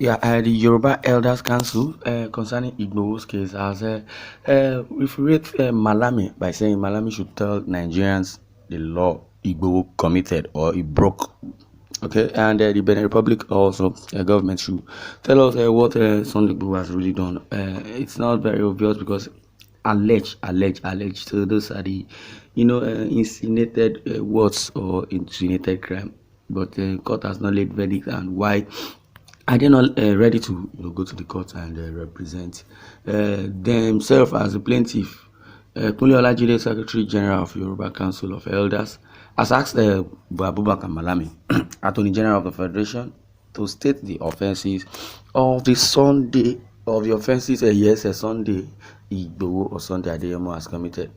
Yeah, the Yoruba Elders Council concerning Igboho's case has referred Malami by saying Malami should tell Nigerians the law Igboho committed or he broke. Okay, and the Benin Republic also government should tell us what Sunday Igboho has really done. It's not very obvious because alleged. So those are the, insinuated words or insinuated crime. But the court has not laid verdict, and why are they not ready to go to the court and represent themselves as a plaintiff? Kunle Olajide, Secretary General of Yoruba Council of Elders, has asked Abubakar Malami, Attorney General of the Federation, to state the offences of the Sunday Sunday Igboho or Sunday Adeyemo has committed.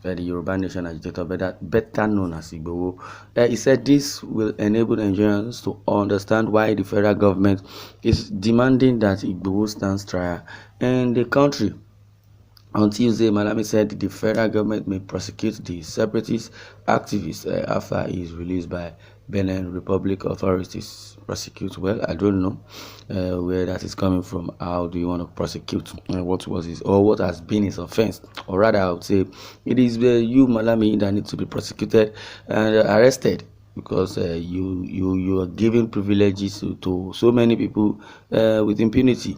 The Yoruba Nation agitator, better known as Igboho. He said this will enable Nigerians to understand why the federal government is demanding that Igboho stands trial in the country. On Tuesday, Malami said the federal government may prosecute the separatist activist after he is released by Benin Republic authorities. Prosecute? Well, I don't know where that is coming from. How do you want to prosecute? What was his, or what has been his offense? Or rather, I would say it is you, Malami, that need to be prosecuted and arrested, because you are giving privileges to so many people with impunity.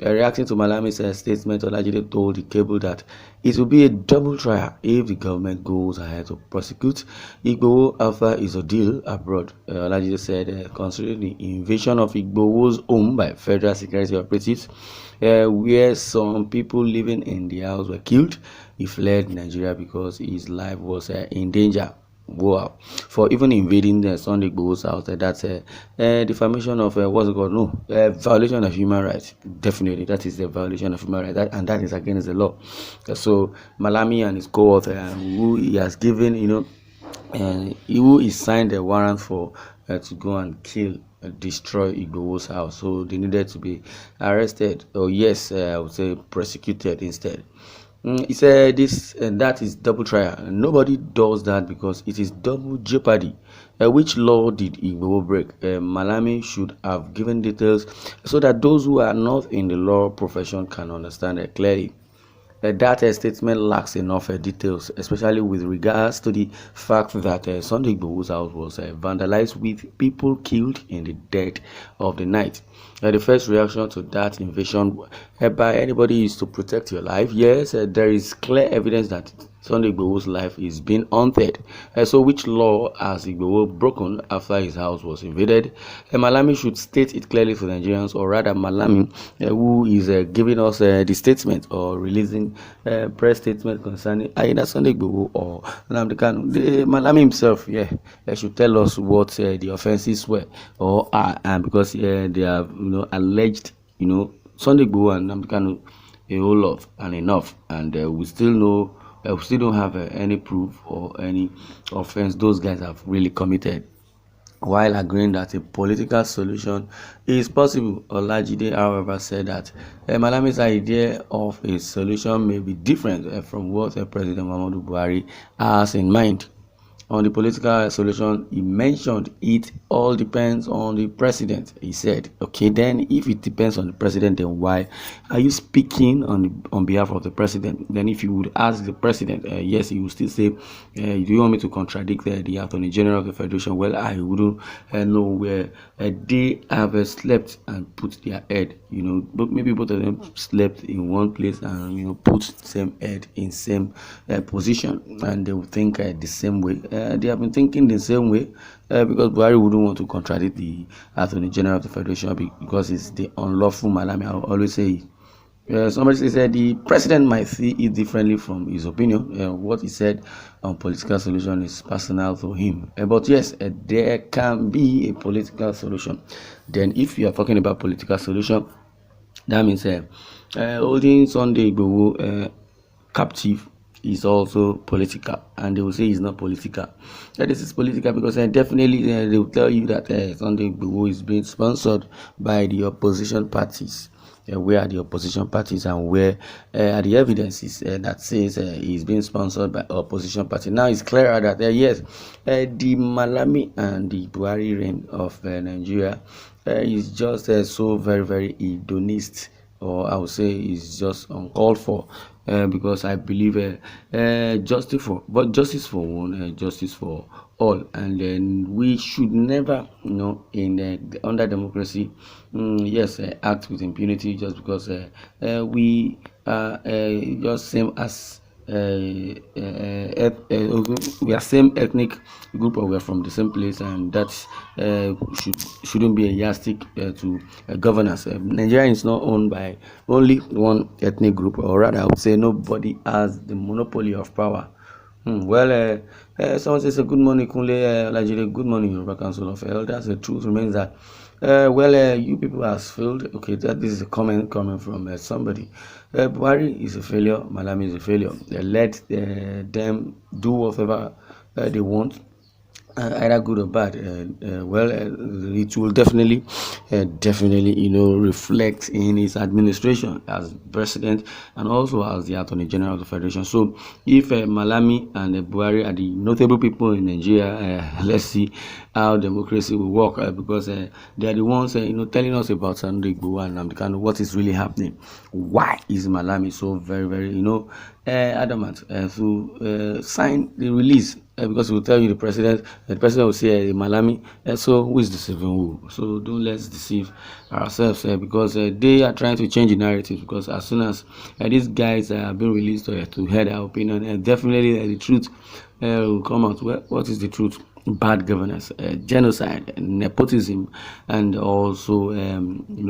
Reacting to Malami's statement, Olajide told the cable that it will be a double trial if the government goes ahead to prosecute Igboho after his ordeal abroad. Olajide said, considering the invasion of Igboho's home by federal security operatives, where some people living in the house were killed, he fled Nigeria because his life was in danger. Wow, for even invading the Sunday Igboho's house, that's a defamation of violation of human rights. Definitely, that is a violation of human rights, and that is against the law. So Malami and his co-author, who he has given, who is signed a warrant for to go and kill, destroy Igboho's house. So they needed to be arrested, or yes, I would say prosecuted instead. He said this and that is double trial. Nobody does that because it is double jeopardy. Which law did Igboho break? Malami should have given details so that those who are not in the law profession can understand it clearly. That statement lacks enough details, especially with regards to the fact that Sunday Igboho's house was vandalized with people killed in the dead of the night. The first reaction to that invasion by anybody is to protect your life. Yes, there is clear evidence that Sunday Igboho's life is being haunted. So which law has Igboho broken after his house was invaded? Malami should state it clearly for Nigerians, or rather Malami, who is giving us the statement or releasing press statement concerning either Sunday Igboho or Nnamdi Kanu. Malami himself, should tell us what the offences were, or are, and because they have alleged Sunday Igboho and Nnamdi Kanu a whole lot and enough, and we still know. We still don't have any proof or any offense those guys have really committed, while agreeing that a political solution is possible. Olajide, however, said that Malami's idea of a solution may be different from what President Muhammadu Buhari has in mind. On the political solution, he mentioned it all depends on the president. He said, okay, then if it depends on the president, then why are you speaking on behalf of the president? Then if you would ask the president, yes, he will still say, do you want me to contradict the Attorney General of the Federation? Well, I wouldn't know where they have slept and put their head, but maybe both of them slept in one place and, put same head in same position, and they will think the same way. They have been thinking the same way because Buhari wouldn't want to contradict the Attorney General of the Federation because it's the unlawful Malami. I always say somebody said the president might see it differently from his opinion. What he said on political solution is personal to him. But yes, there can be a political solution. Then if you are talking about political solution, that means holding Sunday Igboho captive is also political, and they will say it's not political. This is political because definitely they will tell you that Sunday Igboho is being sponsored by the opposition parties. where are the opposition parties, and where are the evidences that says he's being sponsored by opposition party. Now it's clear that yes, the Malami and the Buhari reign of Nigeria is just so very, very hedonist, or I would say is just uncalled for. Because I believe justice for one, justice for all, and then we should never, in under democracy, yes, act with impunity just because we are just same as we are same ethnic group, or we are from the same place, and that shouldn't be a yardstick to governance. Nigeria is not owned by only one ethnic group, or rather I would say nobody has the monopoly of power. Well, someone says, good morning, Kunle Lajide, good morning, Yoruba Council of Elders. The truth remains that, you people has failed. Okay, this is a comment coming from somebody. Buhari is a failure, Malami is a failure. Let them do whatever they want. Either good or bad. It will definitely, reflect in his administration as president and also as the Attorney General of the Federation. So, if Malami and Buhari are the notable people in Nigeria, let's see how democracy will work, because they are the ones, telling us about Igboho and Namdi, what is really happening. Why is Malami so very, very, adamant to sign the release? Because he will tell you the president will say Malami, so who is deceiving who? So don't let's deceive ourselves, because they are trying to change the narrative, because as soon as these guys are being released to hear their opinion, definitely the truth will come out. Well, what is the truth? Bad governance, genocide, nepotism, and also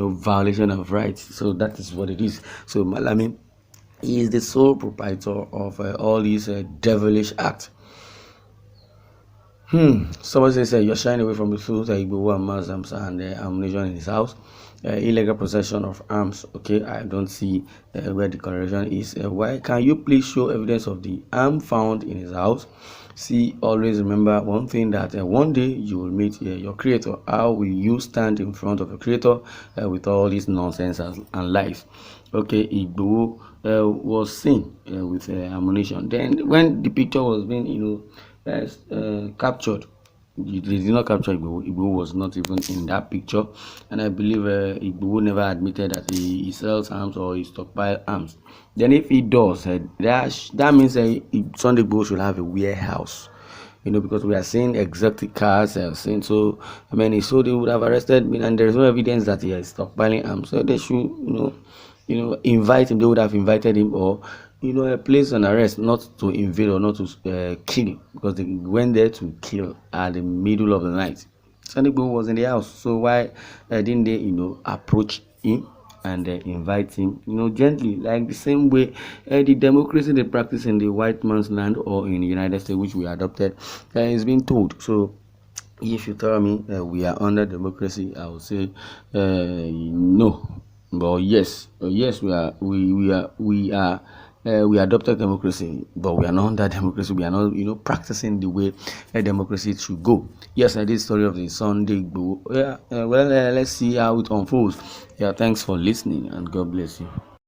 violation of rights. So that is what it is. So Malami is the sole proprietor of all these devilish acts. Somebody says you're shying away from the truth. Igboho and Muslims and ammunition in his house. Illegal possession of arms. Okay, I don't see where the correlation is. Why can you please show evidence of the arm found in his house? See, always remember one thing, that one day you will meet your creator. How will you stand in front of a creator with all this nonsense and lies? Okay, Igboho was seen with ammunition. Then when the picture was being, captured, they did not capture Igboho. Igboho was not even in that picture, and I believe Igboho never admitted that he sells arms or he stockpile arms. Then if he does, that means Sunday Igboho should have a warehouse, because we are seeing exotic cars, saying so. I mean, so they would have arrested me, and there is no evidence that he is stockpiling arms. So they should, invite him. They would have invited him, or place an arrest, not to invade or not to kill, because they went there to kill at the middle of the night. Sunday Igboho was in the house, so why didn't they, approach him and invite him, gently, like the same way the democracy they practice in the white man's land or in the United States, which we adopted, is being told. So if you tell me we are under democracy, I would say no. But yes, we are. We adopted democracy, but we are not under democracy. We are not, practicing the way democracy should go. Yes, I did story of the Sunday Igboho. Let's see how it unfolds. Yeah, thanks for listening, and God bless you.